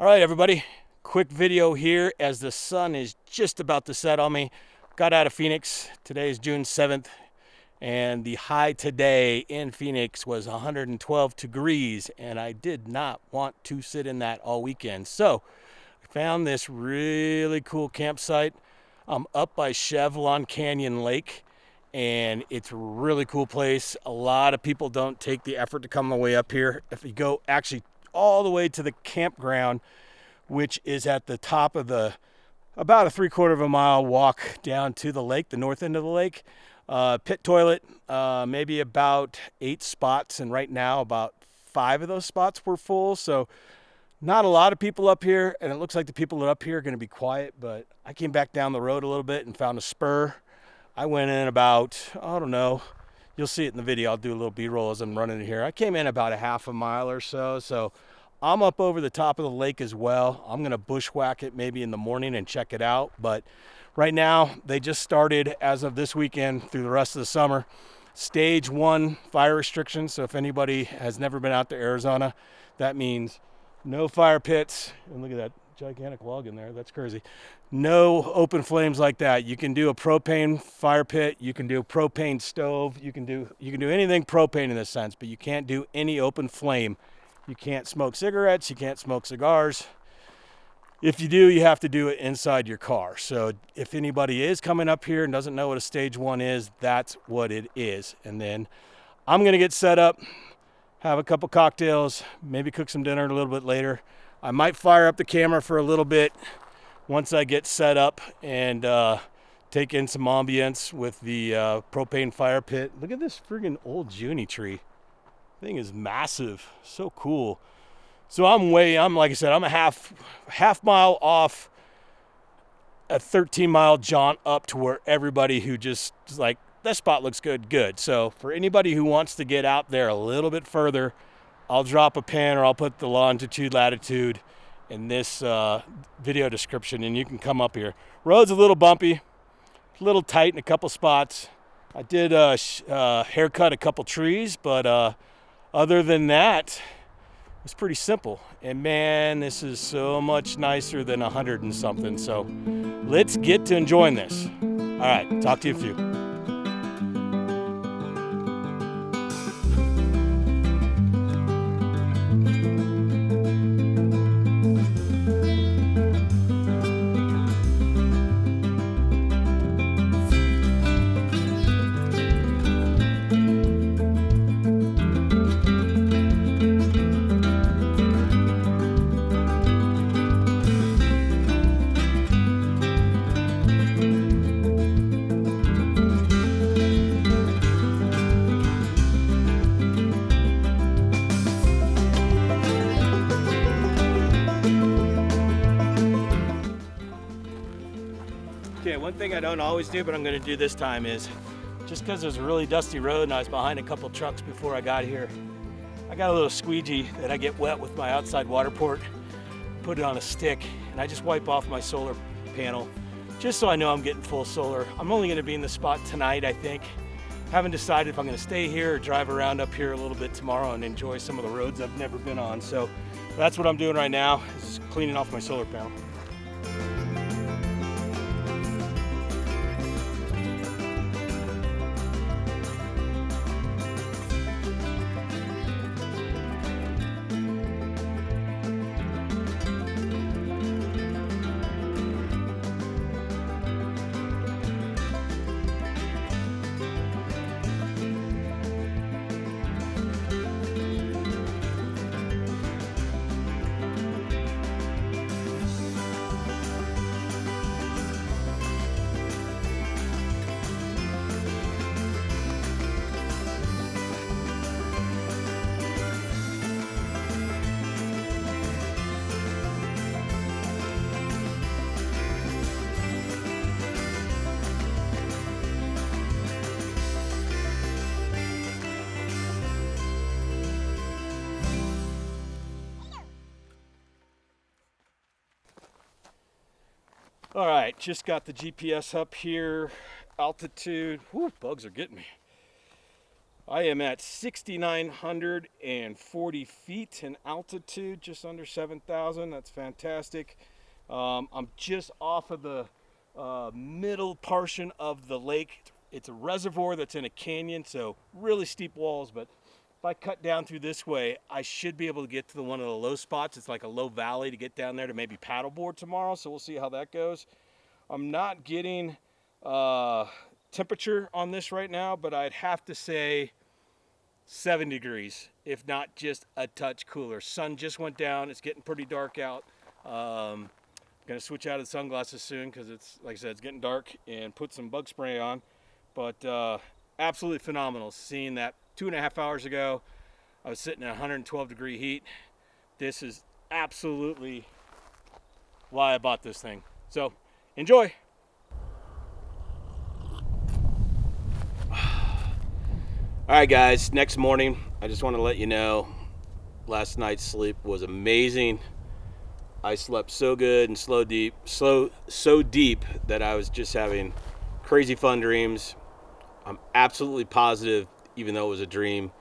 All right, everybody, quick video here as the sun is just about to set on me. Got out of Phoenix. Today is June 7th, and the high today in Phoenix was 112 degrees, and I did not want to sit in that all weekend. So I found this really cool campsite. I'm up by Chevelon Canyon Lake, and it's a really cool place. A lot of people don't take the effort to come all the way up here. If you go actually all the way to the campground, which is at the top of about a 3/4 of a mile walk down to the lake, the north end of the lake. Pit toilet, maybe about 8 spots, and right now about 5 of those spots were full. So not a lot of people up here, and it looks like the people that are up here are going to be quiet. But I came back down the road a little bit and found a spur. I went in about, I don't know, you'll see it in the video. I'll do a little B-roll as I'm running it here. I came in about a half a mile or so. So I'm up over the top of the lake as well. I'm gonna bushwhack it maybe in the morning and check it out. But right now, they just started, as of this weekend through the rest of the summer, stage 1 fire restrictions. So if anybody has never been out to Arizona, that means no fire pits. And look at that gigantic log in there, that's crazy. No open flames like that. You can do a propane fire pit, you can do a propane stove, you can do anything propane in this sense, but you can't do any open flame. You can't smoke cigarettes, you can't smoke cigars. If you do, you have to do it inside your car. So if anybody is coming up here and doesn't know what a stage 1 is, that's what it is. And then I'm gonna get set up, have a couple cocktails, maybe cook some dinner a little bit later. I might fire up the camera for a little bit once I get set up and take in some ambience with the propane fire pit. Look at this friggin' old Junie tree. Thing is massive, so cool. So I'm like I said, I'm a half mile off a 13-mile jaunt up to where everybody who just is like, that spot looks good. So for anybody who wants to get out there a little bit further, I'll drop a pin or I'll put the longitude, latitude in this video description, and you can come up here. Road's a little bumpy, a little tight in a couple spots. I did haircut a couple trees, but other than that, it's pretty simple. And man, this is so much nicer than 100 and something. So let's get to enjoying this. All right, talk to you in a few. Okay, one thing I don't always do, but I'm gonna do this time is, just because there's a really dusty road and I was behind a couple trucks before I got here, I got a little squeegee that I get wet with my outside water port, put it on a stick, and I just wipe off my solar panel, just so I know I'm getting full solar. I'm only gonna be in the spot tonight, I think. Haven't decided if I'm gonna stay here or drive around up here a little bit tomorrow and enjoy some of the roads I've never been on. So that's what I'm doing right now, is cleaning off my solar panel. All right, just got the GPS up here. Altitude, whoo, bugs are getting me. I am at 6,940 feet in altitude, just under 7,000. That's fantastic. I'm just off of the middle portion of the lake. It's a reservoir that's in a canyon, so really steep walls, but if I cut down through this way, I should be able to get to one of the low spots. It's like a low valley to get down there to maybe paddleboard tomorrow, so we'll see how that goes. I'm not getting temperature on this right now, but I'd have to say 7 degrees, if not just a touch cooler. Sun just went down. It's getting pretty dark out. I'm going to switch out of the sunglasses soon because it's, like I said, it's getting dark, and put some bug spray on. But absolutely phenomenal. Seeing that 2.5 hours ago, I was sitting at 112 degree heat. This is absolutely why I bought this thing. So enjoy. All right, guys, next morning, I just want to let you know, last night's sleep was amazing. I slept so good and so deep that I was just having crazy fun dreams. I'm absolutely positive, even though it was a dream,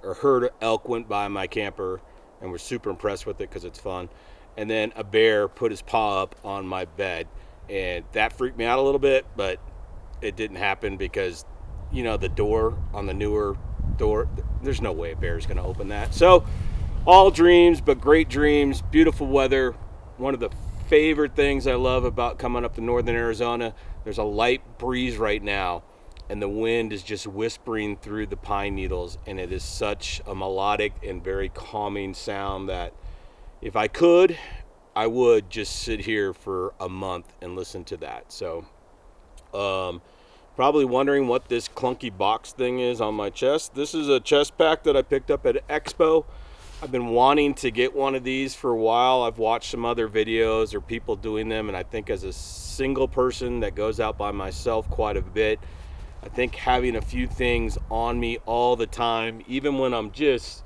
a herd of elk went by my camper and we're super impressed with it because it's fun. And then a bear put his paw up on my bed, and that freaked me out a little bit, but it didn't happen because, you know, the door on the newer door, there's no way a bear is going to open that. So all dreams, but great dreams, beautiful weather. One of the favorite things I love about coming up to northern Arizona, there's a light breeze right now, and the wind is just whispering through the pine needles, and it is such a melodic and very calming sound that if I could, I would just sit here for a month and listen to that. So probably wondering what this clunky box thing is on my chest. This is a chest pack that I picked up at Expo. I've been wanting to get one of these for a while. I've watched some other videos or people doing them, and I think as a single person that goes out by myself quite a bit, I think having a few things on me all the time, even when I'm just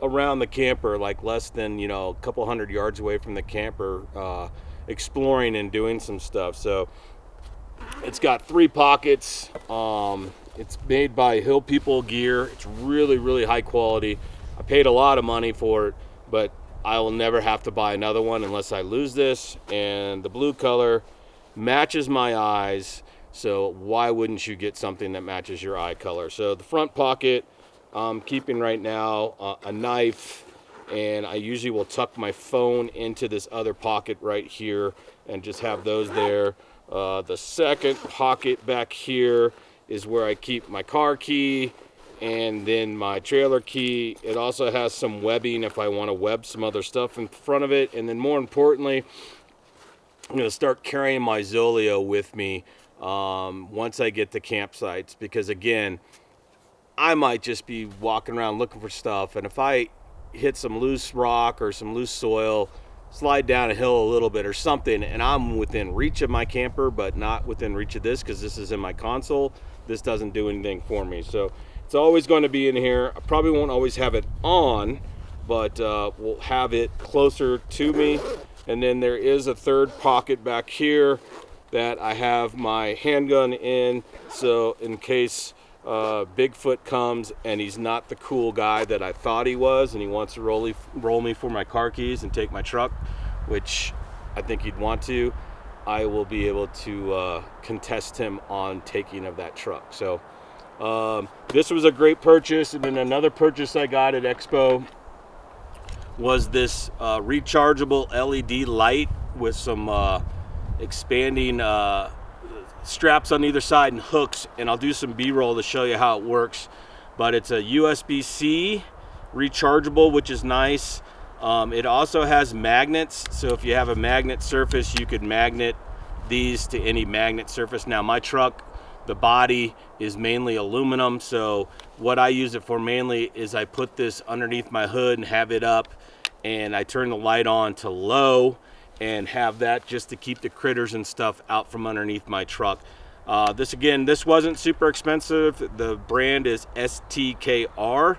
around the camper, like less than, you know, a couple hundred yards away from the camper, exploring and doing some stuff. So it's got 3 pockets. It's made by Hill People Gear. It's really, really high quality. I paid a lot of money for it, but I will never have to buy another one unless I lose this. And the blue color matches my eyes, so why wouldn't you get something that matches your eye color? So the front pocket, I'm keeping right now a knife, and I usually will tuck my phone into this other pocket right here and just have those there. The second pocket back here is where I keep my car key and then my trailer key. It also has some webbing if I want to web some other stuff in front of it. And then more importantly, I'm going to start carrying my Zoleo with me once I get to campsites, because again, I might just be walking around looking for stuff, and if I hit some loose rock or some loose soil, slide down a hill a little bit or something, and I'm within reach of my camper but not within reach of this because this is in my console, this doesn't do anything for me. So it's always going to be in here. I probably won't always have it on, but we'll have it closer to me. And then there is a third pocket back here that I have my handgun in, so in case Bigfoot comes and he's not the cool guy that I thought he was, and he wants to roll me for my car keys and take my truck, which I think he'd want to, I will be able to contest him on taking of that truck. So this was a great purchase. And then another purchase I got at Expo was this rechargeable LED light with some expanding straps on either side and hooks, and I'll do some B-roll to show you how it works. But it's a USB-C rechargeable, which is nice. It also has magnets, so if you have a magnet surface, you could magnet these to any magnet surface. Now my truck, the body is mainly aluminum, so what I use it for mainly is I put this underneath my hood and have it up, and I turn the light on to low and have that just to keep the critters and stuff out from underneath my truck. This wasn't super expensive. The brand is STKR,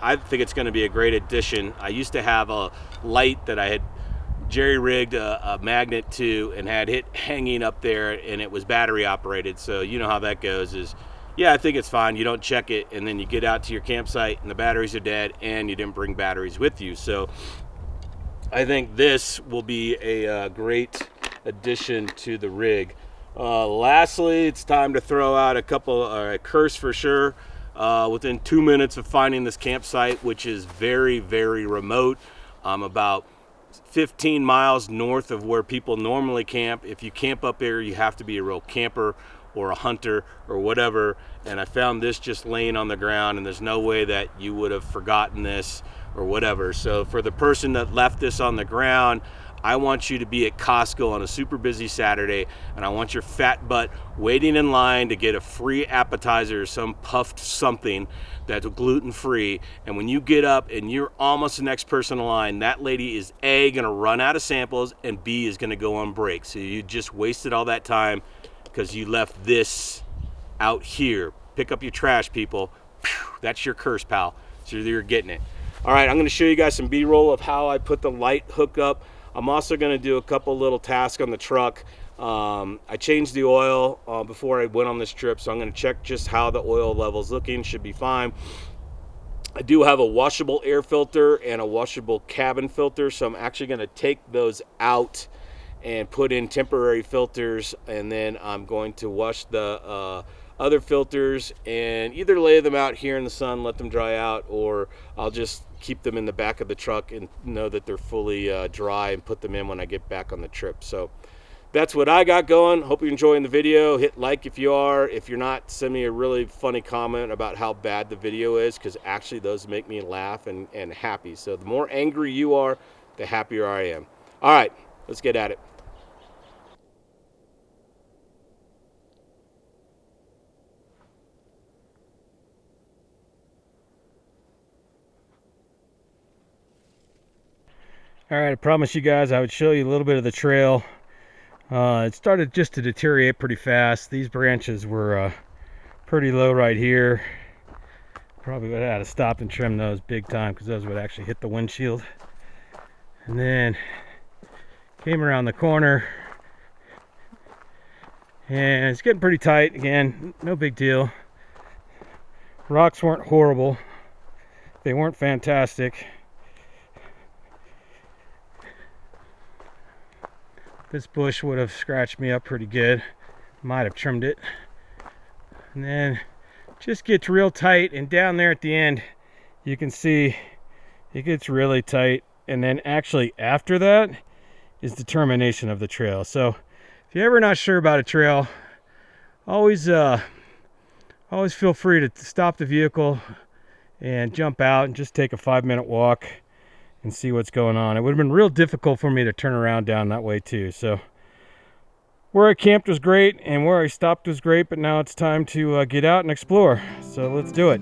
I think it's going to be a great addition. I used to have a light that I had jerry-rigged a magnet to and had it hanging up there, and it was battery operated. So you know how that goes is, yeah, I think it's fine. You don't check it, and then you get out to your campsite and the batteries are dead and you didn't bring batteries with you. So I think this will be a great addition to the rig. Lastly, it's time to throw out a curse for sure. Within 2 minutes of finding this campsite, which is very, very remote, about 15 miles north of where people normally camp. If you camp up there, you have to be a real camper or a hunter or whatever. And I found this just laying on the ground, and there's no way that you would have forgotten this or whatever. So for the person that left this on the ground, I want you to be at Costco on a super busy Saturday, and I want your fat butt waiting in line to get a free appetizer or some puffed something that's gluten-free. And when you get up and you're almost the next person in line, that lady is A, gonna run out of samples, and B, is gonna go on break. So you just wasted all that time because you left this out here. Pick up your trash, people. That's your curse, pal. So you're getting it. All right, I'm gonna show you guys some B-roll of how I put the light hook up. I'm also going to do a couple little tasks on the truck. I changed the oil before I went on this trip, so I'm going to check just how the oil level's looking. Should be fine. I do have a washable air filter and a washable cabin filter, so I'm actually going to take those out and put in temporary filters, and then I'm going to wash the other filters and either lay them out here in the sun, let them dry out, or I'll just keep them in the back of the truck and know that they're fully dry and put them in when I get back on the trip. So that's what I got going. Hope you're enjoying the video. Hit like if you are. If you're not, send me a really funny comment about how bad the video is, because actually those make me laugh and happy. So the more angry you are, the happier I am. All right, let's get at it. All right, I promised you guys I would show you a little bit of the trail. It started just to deteriorate pretty fast. These branches were pretty low right here. Probably would have had to stop and trim those big time, because those would actually hit the windshield. And then came around the corner, and it's getting pretty tight again. No big deal. Rocks weren't horrible. They weren't fantastic. This bush would have scratched me up pretty good. Might have trimmed it. And then just gets real tight, and down there at the end you can see it gets really tight. And then actually after that is the termination of the trail. So if you're ever not sure about a trail, always feel free to stop the vehicle and jump out and just take a 5-minute walk and see what's going on. It would have been real difficult for me to turn around down that way too. So where I camped was great and where I stopped was great, but now it's time to get out and explore. So let's do it.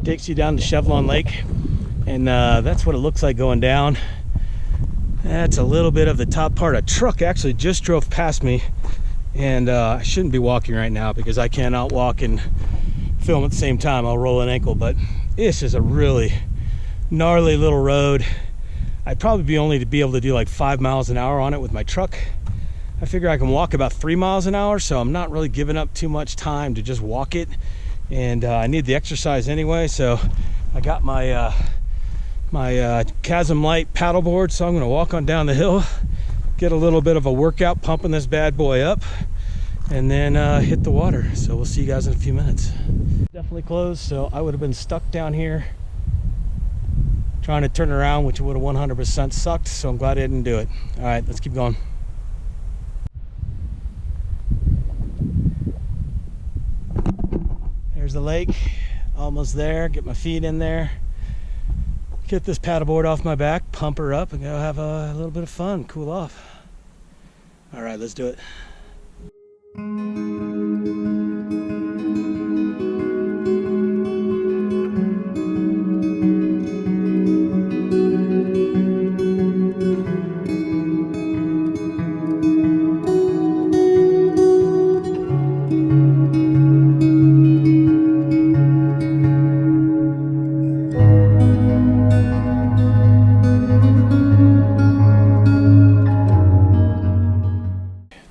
takes you down to Chevelon Lake, and that's what it looks like going down. That's a little bit of the top part. A truck actually just drove past me, and I shouldn't be walking right now because I cannot walk and film at the same time. I'll roll an ankle, but this is a really gnarly little road. I'd probably be able to do like 5 miles an hour on it with my truck. I figure I can walk about 3 miles an hour, so I'm not really giving up too much time to just walk it. And I need the exercise anyway, so I got my my Chasm Light paddleboard, so I'm going to walk on down the hill, get a little bit of a workout pumping this bad boy up, and then hit the water. So we'll see you guys in a few minutes. Definitely closed, so I would have been stuck down here trying to turn around, which would have 100% sucked, so I'm glad I didn't do it. All right, let's keep going. There's the lake, almost there. Get my feet in there, get this paddleboard off my back, pump her up, and go have a little bit of fun, cool off. All right, let's do it.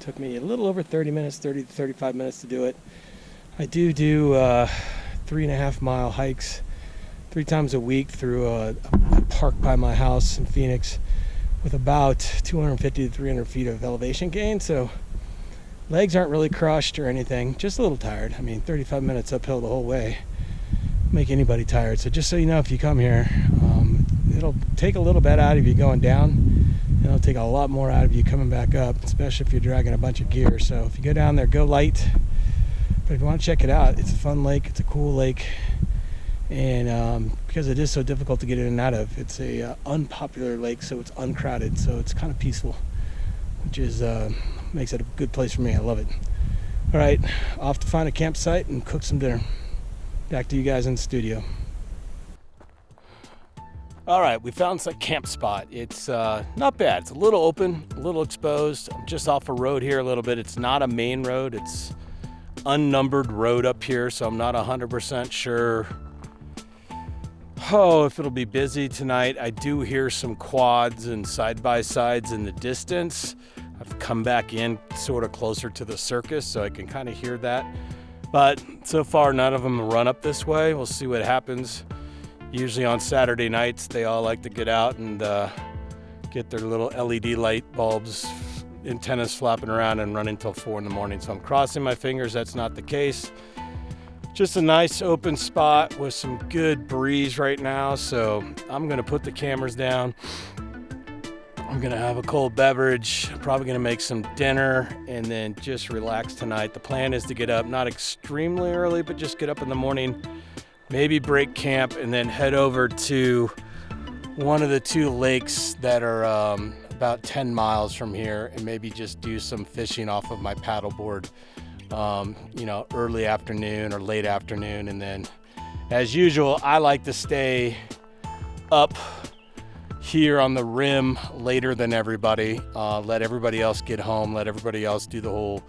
Took me a little over 30 minutes, 30 to 35 minutes to do it. I do 3.5 mile hikes 3 times a week through a park by my house in Phoenix with about 250 to 300 feet of elevation gain. So legs aren't really crushed or anything, just a little tired. I mean, 35 minutes uphill the whole way make anybody tired. So just so you know, if you come here, it'll take a little bit out of you going down. It'll take a lot more out of you coming back up, especially if you're dragging a bunch of gear. So if you go down there, go light. But if you want to check it out, it's a fun lake. It's a cool lake. And because it is so difficult to get in and out of, it's a unpopular lake, so it's uncrowded. So it's kind of peaceful, which is makes it a good place for me. I love it. All right, off to find a campsite and cook some dinner. Back to you guys in the studio. All right, we found a camp spot. It's not bad. It's a little open, a little exposed. I'm just off a road here a little bit. It's not a main road. It's unnumbered road up here, so I'm not 100% sure if it'll be busy tonight. I do hear some quads and side-by-sides in the distance. I've come back in sort of closer to the circus, so I can kind of hear that. But so far, none of them run up this way. We'll see what happens. Usually on Saturday nights, they all like to get out and get their little LED light bulbs, antennas flapping around and run until 4 in the morning. So I'm crossing my fingers that's not the case. Just a nice open spot with some good breeze right now. So I'm gonna put the cameras down. I'm gonna have a cold beverage. I'm probably gonna make some dinner and then just relax tonight. The plan is to get up, not extremely early, but just get up in the morning, maybe break camp, and then head over to one of the 2 lakes that are about 10 miles from here, and maybe just do some fishing off of my paddleboard, early afternoon or late afternoon. And then, as usual, I like to stay up here on the rim later than everybody. Let everybody else get home, let everybody else do the whole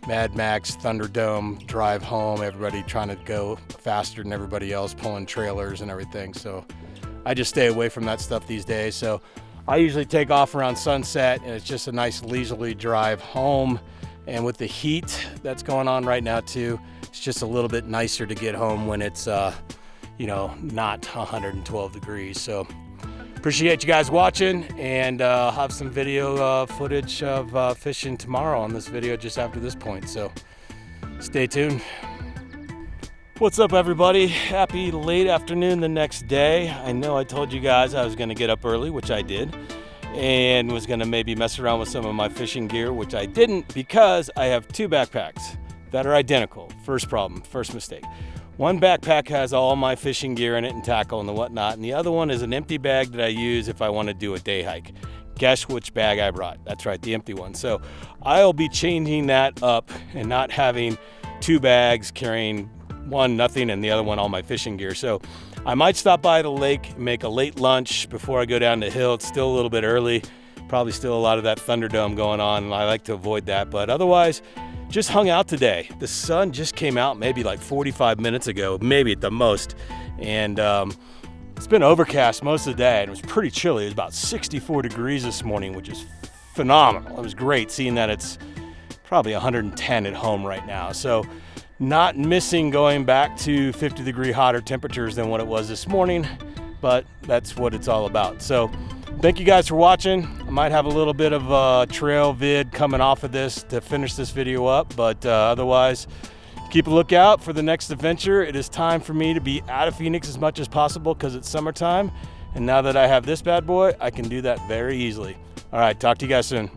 Mad Max Thunderdome drive home, everybody trying to go faster than everybody else, pulling trailers and everything. So I just stay away from that stuff these days. So I usually take off around sunset, and it's just a nice leisurely drive home. And with the heat that's going on right now too, it's just a little bit nicer to get home when it's not 112 degrees. So appreciate you guys watching, and I'll have some video footage of fishing tomorrow on this video just after this point, so stay tuned. What's up, everybody? Happy late afternoon the next day. I know I told you guys I was going to get up early, which I did, and was going to maybe mess around with some of my fishing gear, which I didn't, because I have 2 backpacks that are identical. First problem, first mistake. One backpack has all my fishing gear in it and tackle and the whatnot, and the other one is an empty bag that I use if I want to do a day hike. Guess which bag I brought? That's right, the empty one. So I'll be changing that up and not having 2 bags carrying one nothing and the other one all my fishing gear. So I might stop by the lake, make a late lunch before I go down the hill. It's still a little bit early, probably still a lot of that Thunderdome going on, and I like to avoid that. But otherwise, just hung out today. The sun just came out maybe like 45 minutes ago, maybe at the most, and it's been overcast most of the day, and it was pretty chilly. It was about 64 degrees this morning, which is phenomenal. It was great seeing that it's probably 110 at home right now. So not missing going back to 50-degree hotter temperatures than what it was this morning, but that's what it's all about. So thank you guys for watching. I might have a little bit of a trail vid coming off of this to finish this video up, but otherwise, keep a lookout for the next adventure. It is time for me to be out of Phoenix as much as possible because it's summertime. And now that I have this bad boy, I can do that very easily. All right, talk to you guys soon.